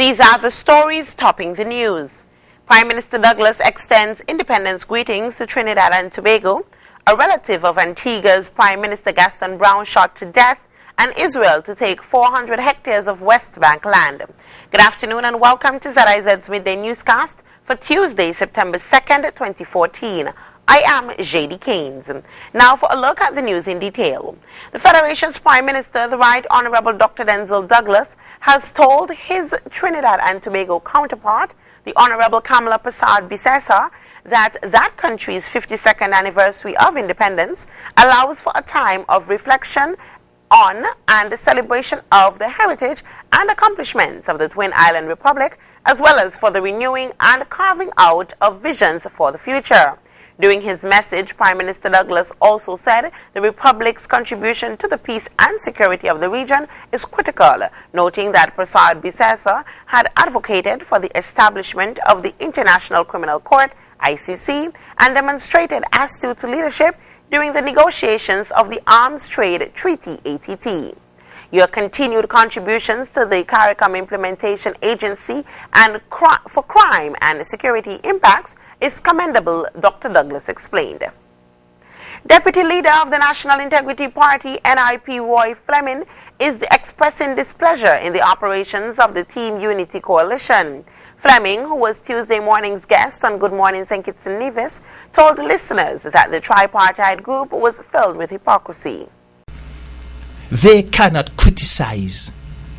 These are the stories topping the news. Prime Minister Douglas extends independence greetings to Trinidad and Tobago. A relative of Antigua's Prime Minister Gaston Brown shot to death, and Israel to take 400 hectares of West Bank land. Good afternoon and welcome to ZIZ's Midday Newscast for Tuesday, September 2nd, 2014. I am JD Keynes. Now for a look at the news in detail. The Federation's Prime Minister, the Right Honorable Dr. Denzil Douglas, has told his Trinidad and Tobago counterpart, the Honorable Kamala Prasad Bisesa, that country's 52nd anniversary of independence allows for a time of reflection on and the celebration of the heritage and accomplishments of the Twin Island Republic, as well as for the renewing and carving out of visions for the future. During his message, Prime Minister Douglas also said the Republic's contribution to the peace and security of the region is critical, noting that Prasad Bisesa had advocated for the establishment of the International Criminal Court, ICC, and demonstrated astute leadership during the negotiations of the Arms Trade Treaty, ATT. Your continued contributions to the CARICOM Implementation Agency and for crime and security impacts is commendable, Dr. Douglas explained. Deputy Leader of the National Integrity Party, NIP Roy Fleming, is expressing displeasure in the operations of the Team Unity Coalition. Fleming, who was Tuesday morning's guest on Good Morning St. Kitts and Nevis, told listeners that the tripartite group was filled with hypocrisy. They cannot criticize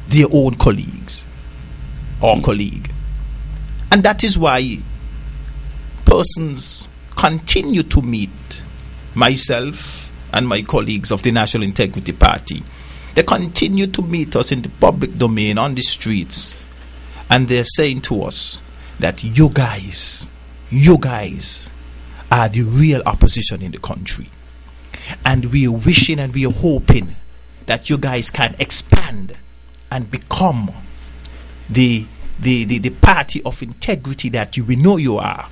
their own colleagues or colleague. And that is why persons continue to meet myself and my colleagues of the National Integrity Party. They continue to meet us in the public domain, on the streets, and they're saying to us that you guys are the real opposition in the country. And we are wishing and we are hoping that you guys can expand and become the party of integrity that we know you are.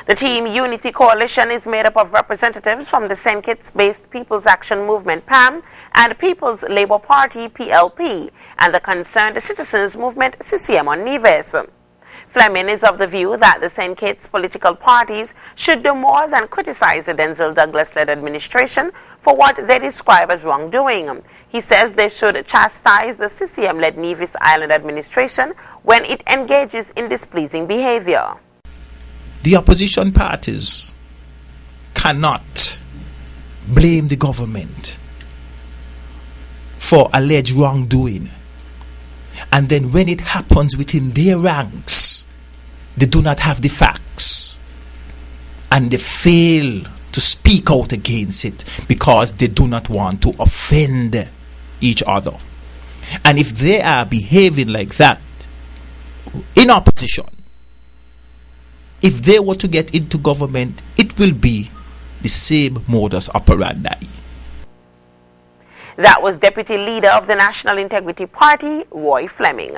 The Team Unity Coalition is made up of representatives from the St. Kitts-based People's Action Movement, PAM, and People's Labour Party, PLP, and the Concerned Citizens Movement, CCM on Nevis. Fleming is of the view that the St. Kitts political parties should do more than criticize the Denzil Douglas-led administration for what they describe as wrongdoing. He says they should chastise the CCM-led Nevis Island administration when it engages in displeasing behavior. The opposition parties cannot blame the government for alleged wrongdoing, and then when it happens within their ranks, they do not have the facts and they fail to speak out against it because they do not want to offend each other. And if they are behaving like that in opposition, if they were to get into government, it will be the same modus operandi. That was Deputy Leader of the National Integrity Party, Roy Fleming.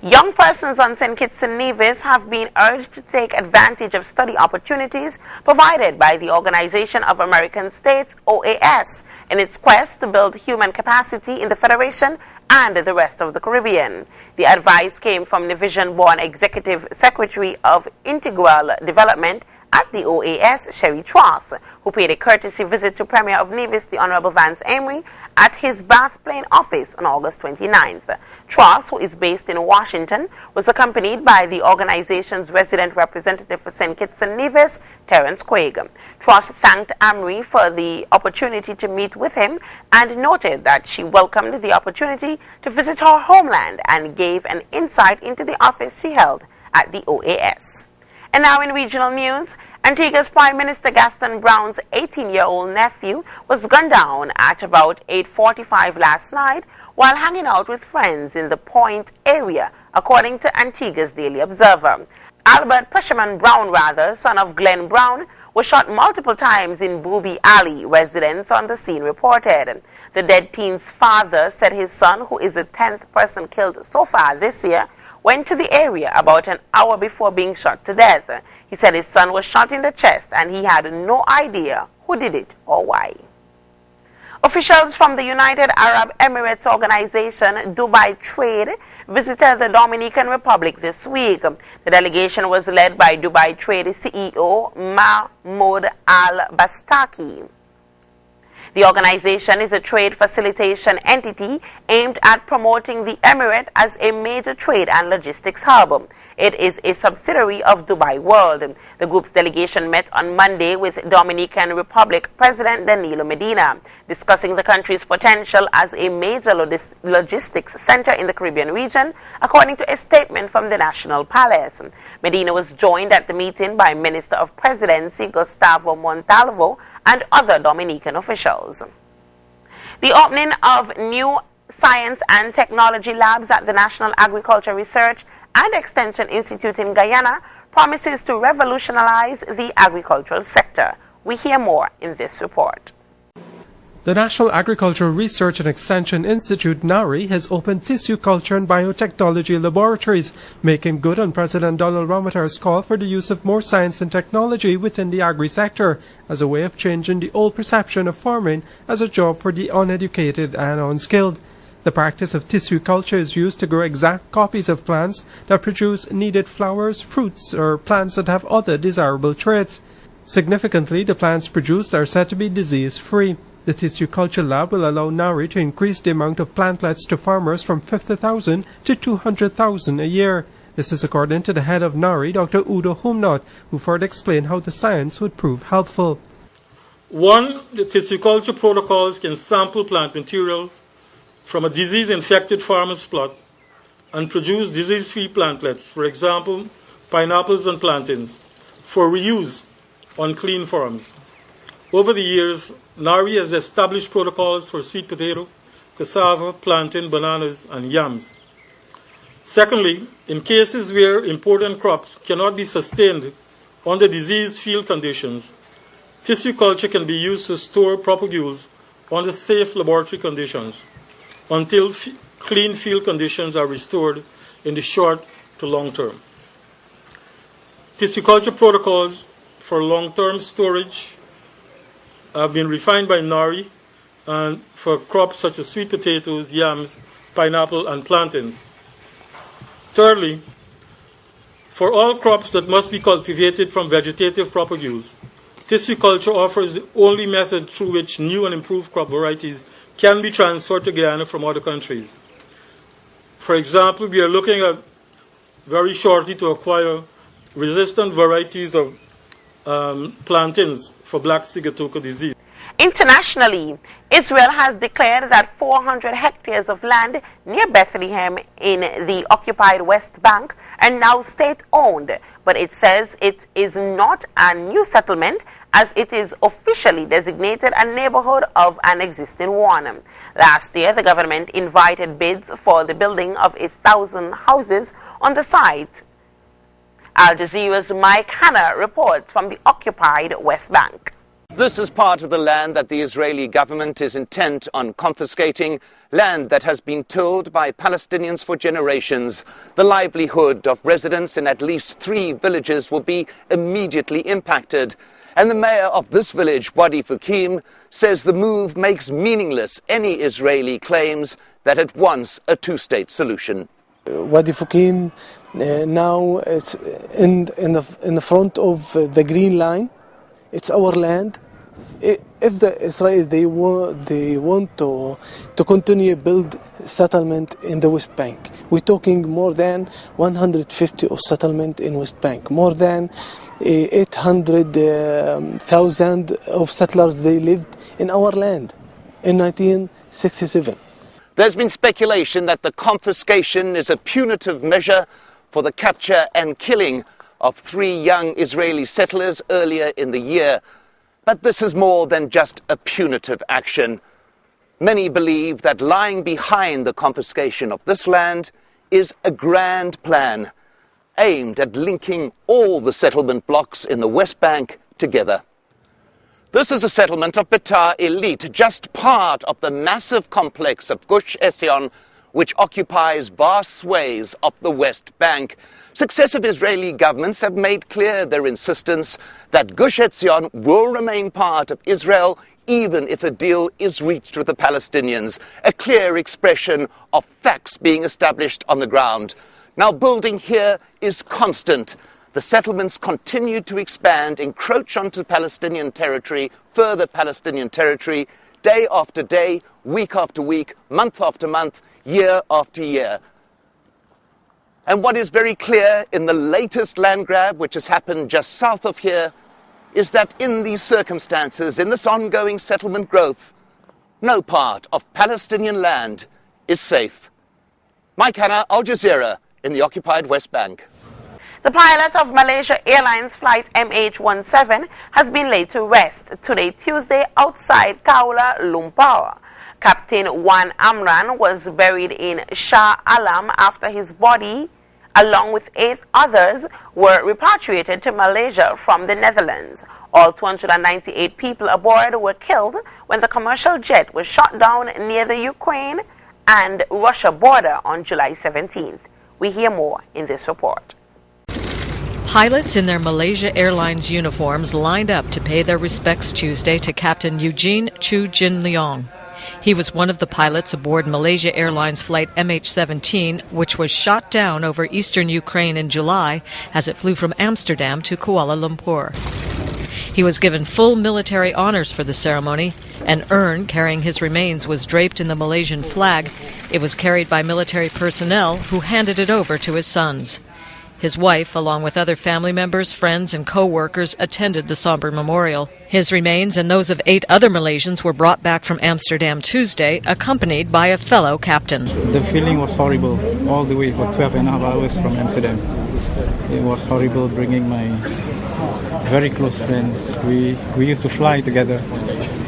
Young persons on St. Kitts and Nevis have been urged to take advantage of study opportunities provided by the Organization of American States, OAS, in its quest to build human capacity in the Federation and the rest of the Caribbean. The advice came from Division-born Executive Secretary of Integral Development at the OAS, Sherry Truss, who paid a courtesy visit to Premier of Nevis, the Honorable Vance Amory, at his Bath Plain office on August 29th. Truss, who is based in Washington, was accompanied by the organization's resident representative for St. Kitts and Nevis, Terence Quaig. Truss thanked Amory for the opportunity to meet with him and noted that she welcomed the opportunity to visit her homeland and gave an insight into the office she held at the OAS. And now in regional news, Antigua's Prime Minister Gaston Brown's 18-year-old nephew was gunned down at about 8:45 last night while hanging out with friends in the Point area, according to Antigua's Daily Observer. Albert Pusherman Brown, son of Glenn Brown, was shot multiple times in Booby Alley, residents on the scene reported. The dead teen's father said his son, who is the 10th person killed so far this year, went to the area about an hour before being shot to death. He said his son was shot in the chest and he had no idea who did it or why. Officials from the United Arab Emirates organization Dubai Trade visited the Dominican Republic this week. The delegation was led by Dubai Trade CEO Mahmoud Al-Bastaki. The organization is a trade facilitation entity aimed at promoting the Emirate as a major trade and logistics hub. It is a subsidiary of Dubai World. The group's delegation met on Monday with Dominican Republic President Danilo Medina, discussing the country's potential as a major logistics center in the Caribbean region, according to a statement from the National Palace. Medina was joined at the meeting by Minister of Presidency Gustavo Montalvo and other Dominican officials. The opening of new science and technology labs at the National Agriculture Research and Extension Institute in Guyana promises to revolutionize the agricultural sector. We hear more in this report. The National Agricultural Research and Extension Institute, NARI, has opened tissue culture and biotechnology laboratories, making good on President Donald Ramotar's call for the use of more science and technology within the agri-sector as a way of changing the old perception of farming as a job for the uneducated and unskilled. The practice of tissue culture is used to grow exact copies of plants that produce needed flowers, fruits, or plants that have other desirable traits. Significantly, the plants produced are said to be disease-free. The tissue culture lab will allow NARI to increase the amount of plantlets to farmers from 50,000 to 200,000 a year. This is according to the head of NARI, Dr. Udo Humnot, who further explained how the science would prove helpful. 1. The tissue culture protocols can sample plant material from a disease-infected farmer's plot and produce disease-free plantlets, for example, pineapples and plantains, for reuse on clean farms. Over the years, NARI has established protocols for sweet potato, cassava, plantain, bananas, and yams. Secondly, in cases where important crops cannot be sustained under disease field conditions, tissue culture can be used to store propagules under safe laboratory conditions until clean field conditions are restored in the short to long term. Tissue culture protocols for long-term storage have been refined by NARI and for crops such as sweet potatoes, yams, pineapple, and plantains. Thirdly, for all crops that must be cultivated from vegetative propagules, tissue culture offers the only method through which new and improved crop varieties can be transferred to Guyana from other countries. For example, we are looking at very shortly to acquire resistant varieties of plantains for black sigatoka disease. Internationally, Israel has declared that 400 hectares of land near Bethlehem in the occupied West Bank are now state-owned, but it says it is not a new settlement as it is officially designated a neighborhood of an existing one. Last year, the government invited bids for the building of 1,000 houses on the site. Al Jazeera's Mike Hanna reports from the occupied West Bank. This is part of the land that the Israeli government is intent on confiscating, land that has been tilled by Palestinians for generations. The livelihood of residents in at least 3 villages will be immediately impacted. And the mayor of this village, Wadi Fukim, says the move makes meaningless any Israeli claims that it wants a two-state solution. Wadi Fukim now it's in the front of the green line. It's our land. If the Israel they want to continue build settlement in the West Bank, we're talking more than 150 of settlement in West Bank, more than 800,000 of settlers they lived in our land in 1967. There's been speculation that the confiscation is a punitive measure for the capture and killing of 3 young Israeli settlers earlier in the year. But this is more than just a punitive action. Many believe that lying behind the confiscation of this land is a grand plan aimed at linking all the settlement blocks in the West Bank together. This is a settlement of Betar Elite, just part of the massive complex of Gush Etzion, which occupies vast swathes of the West Bank. Successive Israeli governments have made clear their insistence that Gush Etzion will remain part of Israel even if a deal is reached with the Palestinians, a clear expression of facts being established on the ground. Now, building here is constant. The settlements continue to expand, encroach onto Palestinian territory, further Palestinian territory, day after day, week after week, month after month, year after year. And what is very clear in the latest land grab, which has happened just south of here, is that in these circumstances, in this ongoing settlement growth, no part of Palestinian land is safe. Mike Hanna, Al Jazeera, in the occupied West Bank. The pilot of Malaysia Airlines flight MH17 has been laid to rest today, Tuesday, outside Kuala Lumpur. Captain Wan Amran was buried in Shah Alam after his body, along with 8 others, were repatriated to Malaysia from the Netherlands. All 298 people aboard were killed when the commercial jet was shot down near the Ukraine and Russia border on July 17th. We hear more in this report. Pilots in their Malaysia Airlines uniforms lined up to pay their respects Tuesday to Captain Eugene Chu Jin Leong. He was one of the pilots aboard Malaysia Airlines flight MH17, which was shot down over eastern Ukraine in July as it flew from Amsterdam to Kuala Lumpur. He was given full military honors for the ceremony. An urn carrying his remains was draped in the Malaysian flag. It was carried by military personnel who handed it over to his sons. His wife, along with other family members, friends, and co-workers, attended the somber memorial. His remains and those of 8 other Malaysians were brought back from Amsterdam Tuesday, accompanied by a fellow captain. The feeling was horrible, all the way for 12.5 hours from Amsterdam. It was horrible bringing my very close friends. We used to fly together,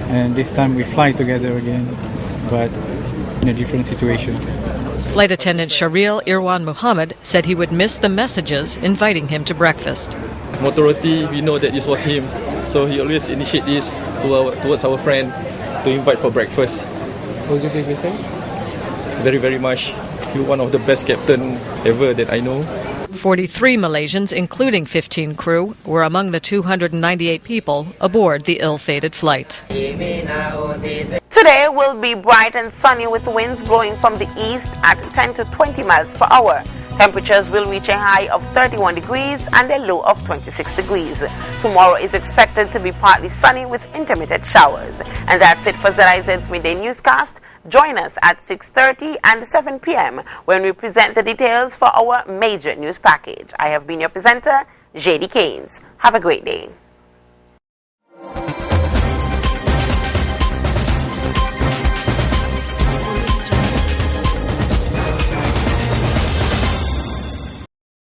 and this time we fly together again, but in a different situation. Flight attendant Sharil Irwan Muhammad said he would miss the messages inviting him to breakfast. Motoroti, we know that this was him, so he always initiate this towards our friend to invite for breakfast. Will you be missing? Very, very much. He was one of the best captain ever that I know. 43 Malaysians, including 15 crew, were among the 298 people aboard the ill-fated flight. Today will be bright and sunny with winds blowing from the east at 10 to 20 miles per hour. Temperatures will reach a high of 31 degrees and a low of 26 degrees. Tomorrow is expected to be partly sunny with intermittent showers. And that's it for ZIZ's Midday Newscast. Join us at 6:30 and 7 p.m. when we present the details for our major news package. I have been your presenter, JD Keynes. Have a great day.